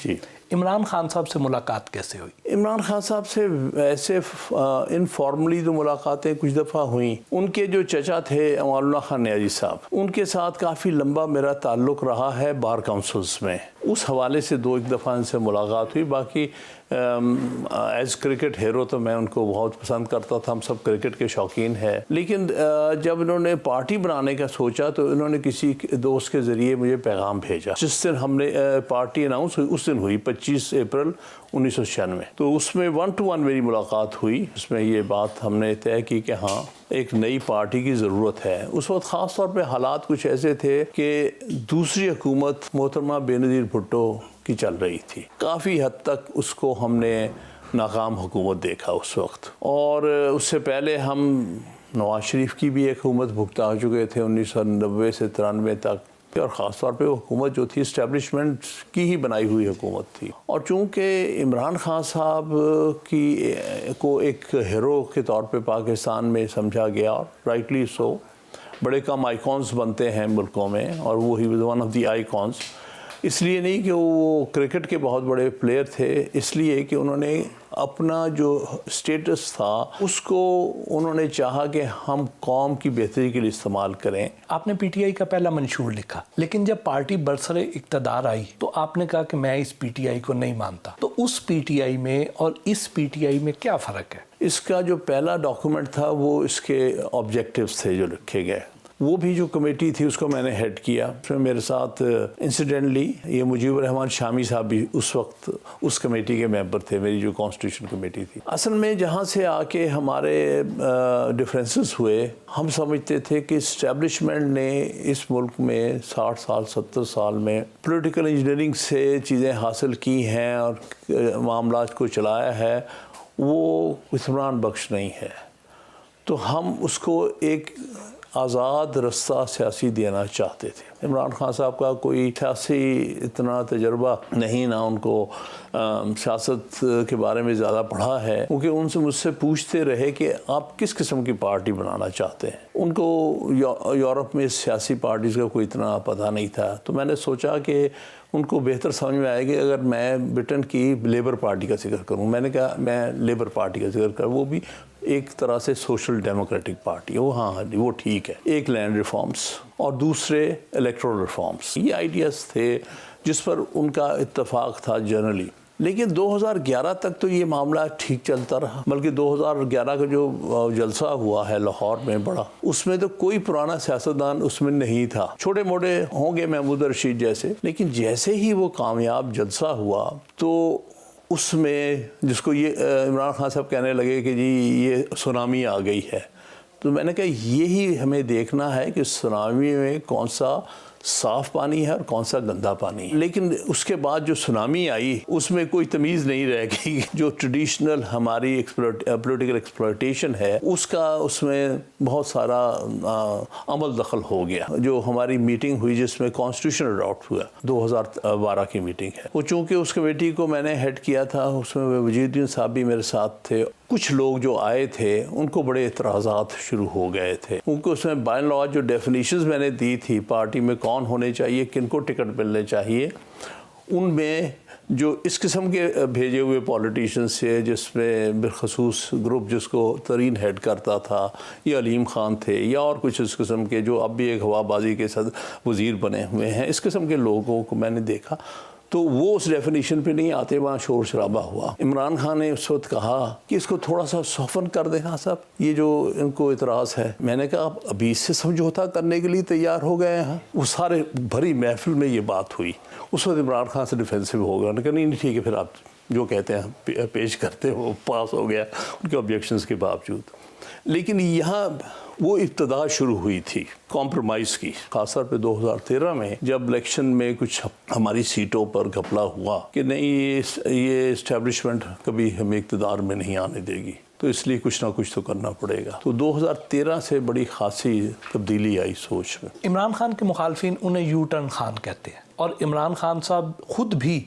جی عمران خان صاحب سے ملاقات کیسے ہوئی؟ عمران خان صاحب سے ایسے انفارملی تو ملاقاتیں کچھ دفعہ ہوئیں. ان کے جو چچا تھے امان اللہ خان نیازی صاحب، ان کے ساتھ کافی لمبا میرا تعلق رہا ہے بار کاؤنسلز میں. اس حوالے سے دو ایک دفعہ ان سے ملاقات ہوئی. باقی ایز کرکٹ ہیرو تو میں ان کو بہت پسند کرتا تھا. ہم سب کرکٹ کے شوقین ہیں. لیکن جب انہوں نے پارٹی بنانے کا سوچا تو انہوں نے کسی دوست کے ذریعے مجھے پیغام بھیجا. جس دن ہم نے پارٹی اناؤنس ہوئی اس دن ہوئی 25 اپریل 1996. تو اس میں 1 to 1 میری ملاقات ہوئی. اس میں یہ بات ہم نے طے کی کہ ہاں ایک نئی پارٹی کی ضرورت ہے. اس وقت خاص طور پہ حالات کچھ ایسے تھے کہ دوسری حکومت محترمہ بینظیر بھٹو کی چل رہی تھی. کافی حد تک اس کو ہم نے ناکام حکومت دیکھا اس وقت. اور اس سے پہلے ہم نواز شریف کی بھی ایک حکومت بھگتا چکے تھے 1990 سے 93 تک. اور خاص طور پہ وہ حکومت جو تھی اسٹیبلشمنٹ کی ہی بنائی ہوئی حکومت تھی. اور چونکہ عمران خان صاحب کو ایک ہیرو کے طور پہ پاکستان میں سمجھا گیا، اور رائٹلی سو. بڑے کم آئیکونز بنتے ہیں ملکوں میں، اور وہ ہی ون آف دی آئیکونز. اس لیے نہیں کہ وہ کرکٹ کے بہت بڑے پلیئر تھے، اس لیے کہ انہوں نے اپنا جو سٹیٹس تھا اس کو انہوں نے چاہا کہ ہم قوم کی بہتری کے لیے استعمال کریں. آپ نے پی ٹی آئی کا پہلا منشور لکھا، لیکن جب پارٹی برسر اقتدار آئی تو آپ نے کہا کہ میں اس پی ٹی آئی کو نہیں مانتا. تو اس پی ٹی آئی میں اور اس پی ٹی آئی میں کیا فرق ہے؟ اس کا جو پہلا ڈاکومنٹ تھا وہ اس کے آبجیکٹیوز تھے جو لکھے گئے. وہ بھی جو کمیٹی تھی اس کو میں نے ہیڈ کیا. اس میں میرے ساتھ انسیڈنٹلی یہ مجیب الرحمان شامی صاحب بھی اس وقت اس کمیٹی کے ممبر تھے، میری جو کانسٹیٹیوشن کمیٹی تھی. اصل میں جہاں سے آ کے ہمارے ڈفرینسز ہوئے، ہم سمجھتے تھے کہ اسٹیبلشمنٹ نے اس ملک میں 60 سال 70 سال میں پولیٹیکل انجینئرنگ سے چیزیں حاصل کی ہیں اور معاملات کو چلایا ہے، وہ اطمینان بخش نہیں ہے. تو ہم اس کو ایک آزاد رستہ سیاسی دینا چاہتے تھے. عمران خان صاحب کا کوئی سیاسی اتنا تجربہ نہیں، نہ ان کو سیاست کے بارے میں زیادہ پڑھا ہے، کیونکہ ان سے مجھ سے پوچھتے رہے کہ آپ کس قسم کی پارٹی بنانا چاہتے ہیں. ان کو یورپ میں سیاسی پارٹیز کا کوئی اتنا پتہ نہیں تھا. تو میں نے سوچا کہ ان کو بہتر سمجھ میں آئے گی اگر میں برٹن کی لیبر پارٹی کا ذکر کروں. میں نے کہا میں لیبر پارٹی کا ذکر کروں، وہ بھی ایک طرح سے سوشل ڈیموکریٹک پارٹی. وہ ہاں وہ ٹھیک ہے. ایک لینڈ ریفارمز اور دوسرے الیکٹورل ریفارمز، یہ آئیڈیاز تھے جس پر ان کا اتفاق تھا جنرلی. لیکن 2011 تک تو یہ معاملہ ٹھیک چلتا رہا. بلکہ 2011 کا جو جلسہ ہوا ہے لاہور میں بڑا، اس میں تو کوئی پرانا سیاستدان اس میں نہیں تھا. چھوٹے موٹے ہوں گے محمود رشید جیسے، لیکن جیسے ہی وہ کامیاب جلسہ ہوا تو اس میں جس کو یہ عمران خان صاحب کہنے لگے کہ جی یہ سونامی آ گئی ہے. تو میں نے کہا یہی ہمیں دیکھنا ہے کہ سونامی میں کون سا صاف پانی ہے اور کون سا گندا پانی. لیکن اس کے بعد جو سونامی آئی اس میں کوئی تمیز نہیں رہ گئی. جو ٹریڈیشنل ہماری پولیٹیکل ایکسپلائٹیشن ہے اس کا اس میں بہت سارا عمل دخل ہو گیا. جو ہماری میٹنگ ہوئی جس میں کانسٹیٹیوشن اڈاپٹ ہوا 2012 کی میٹنگ ہے، وہ چونکہ اس کمیٹی کو میں نے ہیڈ کیا تھا، اس میں وزیر الدین صاحب بھی میرے ساتھ تھے. کچھ لوگ جو آئے تھے ان کو بڑے اعتراضات شروع ہو گئے تھے، کیونکہ اس میں بائی لا جو ڈیفینیشنز میں نے دی تھی پارٹی میں کون ہونے چاہیے، کن کو ٹکٹ ملنے چاہیے، ان میں جو اس قسم کے بھیجے ہوئے پولیٹیشنز سے، جس میں بالخصوص گروپ جس کو ترین ہیڈ کرتا تھا یا علیم خان تھے یا اور کچھ اس قسم کے جو اب بھی ایک ہوا بازی کے صدر وزیر بنے ہوئے ہیں، اس قسم کے لوگوں کو میں نے دیکھا تو وہ اس ڈیفینیشن پہ نہیں آتے. وہاں شور شرابہ ہوا. عمران خان نے اس وقت کہا کہ اس کو تھوڑا سا سوفن کر دیں. ہاں صاحب یہ جو ان کو اعتراض ہے. میں نے کہا آپ ابھی اس سے سمجھوتا کرنے کے لیے تیار ہو گئے ہیں؟ وہ سارے بھری محفل میں یہ بات ہوئی. اس وقت عمران خان سے ڈیفینسو ہو گیا. انہوں نے کہا نہیں ٹھیک ہے پھر آپ جو کہتے ہیں پیش کرتے وہ پاس ہو گیا ان کے آبجیکشنز کے باوجود. لیکن یہاں وہ ابتدا شروع ہوئی تھی کمپرومائز کی، خاص طور پہ 2013 میں جب الیکشن میں کچھ ہماری سیٹوں پر گھپلا ہوا کہ نہیں یہ اسٹیبلشمنٹ کبھی ہمیں اقتدار میں نہیں آنے دے گی، تو اس لیے کچھ نہ کچھ تو کرنا پڑے گا. تو 2013 سے بڑی خاصی تبدیلی آئی سوچ میں. عمران خان کے مخالفین انہیں یو ٹرن خان کہتے ہیں، اور عمران خان صاحب خود بھی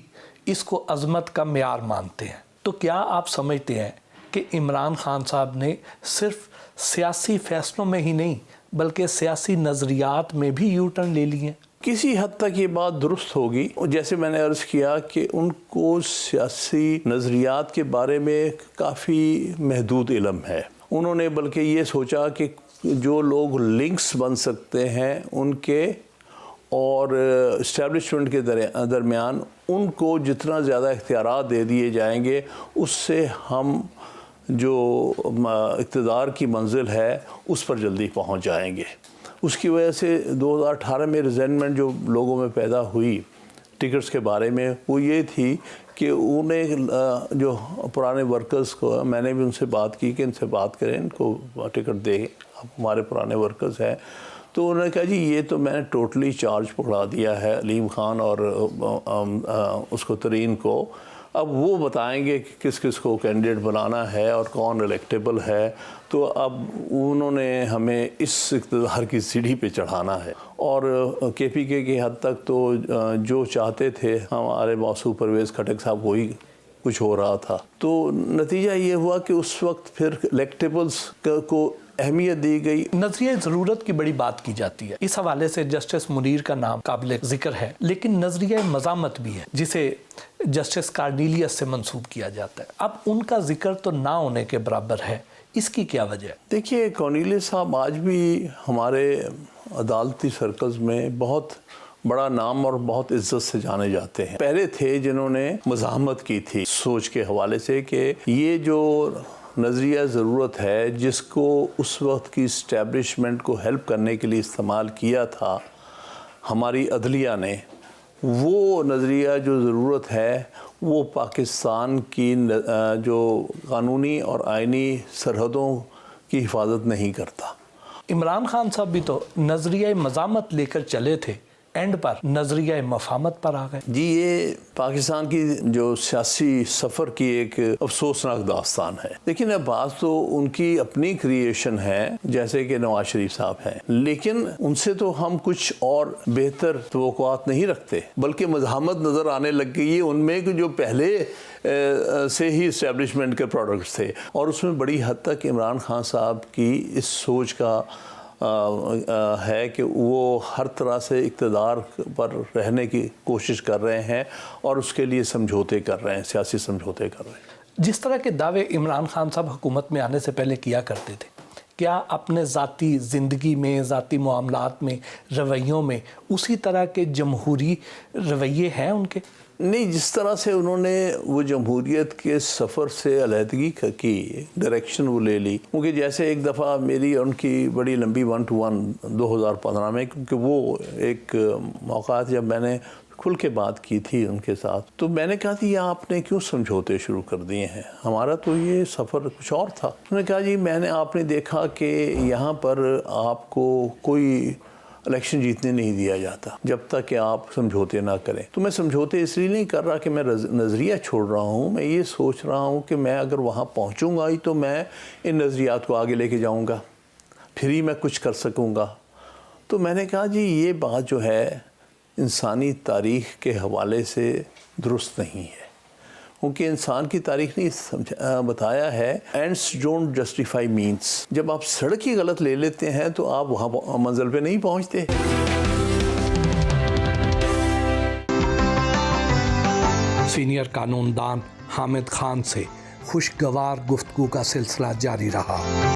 اس کو عظمت کا معیار مانتے ہیں. تو کیا آپ سمجھتے ہیں کہ عمران خان صاحب نے صرف سیاسی فیصلوں میں ہی نہیں بلکہ سیاسی نظریات میں بھی یو ٹرن لے لیے ہیں؟ کسی حد تک یہ بات درست ہوگی. جیسے میں نے عرض کیا کہ ان کو سیاسی نظریات کے بارے میں کافی محدود علم ہے. انہوں نے بلکہ یہ سوچا کہ جو لوگ لنکس بن سکتے ہیں ان کے اور اسٹیبلشمنٹ کے درمیان ان کو جتنا زیادہ اختیارات دے دیے جائیں گے اس سے ہم جو اقتدار کی منزل ہے اس پر جلدی پہنچ جائیں گے. اس کی وجہ سے 2018 میں ریزنٹمنٹ جو لوگوں میں پیدا ہوئی ٹکٹس کے بارے میں وہ یہ تھی کہ انہیں جو پرانے ورکرز کو میں نے بھی ان سے بات کی کہ ان سے بات کریں, ان کو ٹکٹ دیں, ہمارے پرانے ورکرز ہیں. تو انہوں نے کہا جی یہ تو میں نے ٹوٹلی چارج پکڑا دیا ہے علیم خان اور اس کو ترین کو, اب وہ بتائیں گے کہ کس کس کو کینڈیڈیٹ بنانا ہے اور کون الیکٹیبل ہے. تو اب انہوں نے ہمیں اس اقتدار کی سیڑھی پہ چڑھانا ہے. اور کے پی کے کی حد تک تو جو چاہتے تھے ہمارے موصوف پرویز خٹک صاحب وہی کچھ ہو رہا تھا. تو نتیجہ یہ ہوا کہ اس وقت پھر الیکٹیبلز کو اہمیت دی گئی. نظریہ ضرورت کی بڑی بات کی جاتی ہے, اس حوالے سے جسٹس منیر کا نام قابل ذکر ہے, لیکن نظریہ مزاحمت بھی ہے جسے جسٹس کارنیلیس سے منسوب کیا جاتا ہے. اب ان کا ذکر تو نہ ہونے کے برابر ہے, اس کی کیا وجہ ہے؟ دیکھیے کارنیلیس صاحب آج بھی ہمارے عدالتی سرکلز میں بہت بڑا نام اور بہت عزت سے جانے جاتے ہیں. پہلے تھے جنہوں نے مزاحمت کی تھی سوچ کے حوالے سے کہ یہ جو نظریہ ضرورت ہے جس کو اس وقت کی اسٹیبلشمنٹ کو ہیلپ کرنے کے لیے استعمال کیا تھا ہماری عدلیہ نے, وہ نظریہ جو ضرورت ہے وہ پاکستان کی جو قانونی اور آئینی سرحدوں کی حفاظت نہیں کرتا. عمران خان صاحب بھی تو نظریہ مزاحمت لے کر چلے تھے, اینڈ پر نظریہ مفاہمت پر آ گئے. جی یہ پاکستان کی جو سیاسی سفر کی ایک افسوسناک داستان ہے. لیکن اب بعض تو ان کی اپنی کریشن ہے جیسے کہ نواز شریف صاحب ہیں, لیکن ان سے تو ہم کچھ اور بہتر توقعات نہیں رکھتے, بلکہ مزاحمت نظر آنے لگ گئی ہے ان میں کہ جو پہلے سے ہی اسٹیبلشمنٹ کے پروڈکٹس تھے. اور اس میں بڑی حد تک عمران خان صاحب کی اس سوچ کا ہے کہ وہ ہر طرح سے اقتدار پر رہنے کی کوشش کر رہے ہیں اور اس کے لیے سمجھوتے کر رہے ہیں, سیاسی سمجھوتے کر رہے ہیں. جس طرح کے دعوے عمران خان صاحب حکومت میں آنے سے پہلے کیا کرتے تھے, کیا اپنے ذاتی زندگی میں, ذاتی معاملات میں, رویوں میں اسی طرح کے جمہوری رویے ہیں ان کے؟ نہیں, جس طرح سے انہوں نے وہ جمہوریت کے سفر سے علیحدگی کی ڈائریکشن وہ لے لی, کیونکہ جیسے ایک دفعہ میری ان کی بڑی لمبی 1-to-1 2015 میں, کیونکہ وہ ایک موقع جب میں نے کھل کے بات کی تھی ان کے ساتھ, تو میں نے کہا تھی یہ آپ نے کیوں سمجھوتے شروع کر دیے ہیں, ہمارا تو یہ سفر کچھ اور تھا. انہوں نے کہا جی میں نے آپ نے دیکھا کہ یہاں پر آپ کو کوئی الیکشن جیتنے نہیں دیا جاتا جب تک کہ آپ سمجھوتے نہ کریں. تو میں سمجھوتے اس لیے نہیں کر رہا کہ میں نظریہ چھوڑ رہا ہوں, میں یہ سوچ رہا ہوں کہ میں اگر وہاں پہنچوں گا ہی تو میں ان نظریات کو آگے لے کے جاؤں گا, پھر ہی میں کچھ کر سکوں گا. تو میں نے کہا جی یہ بات جو ہے انسانی تاریخ کے حوالے سے درست نہیں ہے, کیونکہ انسان کی تاریخ نے بتایا ہے اینڈس ڈونٹ جسٹیفائی مینس. جب آپ سڑک ہی غلط لے لیتے ہیں تو آپ وہاں منزل پہ نہیں پہنچتے. سینئر قانون دان حامد خان سے خوشگوار گفتگو کا سلسلہ جاری رہا.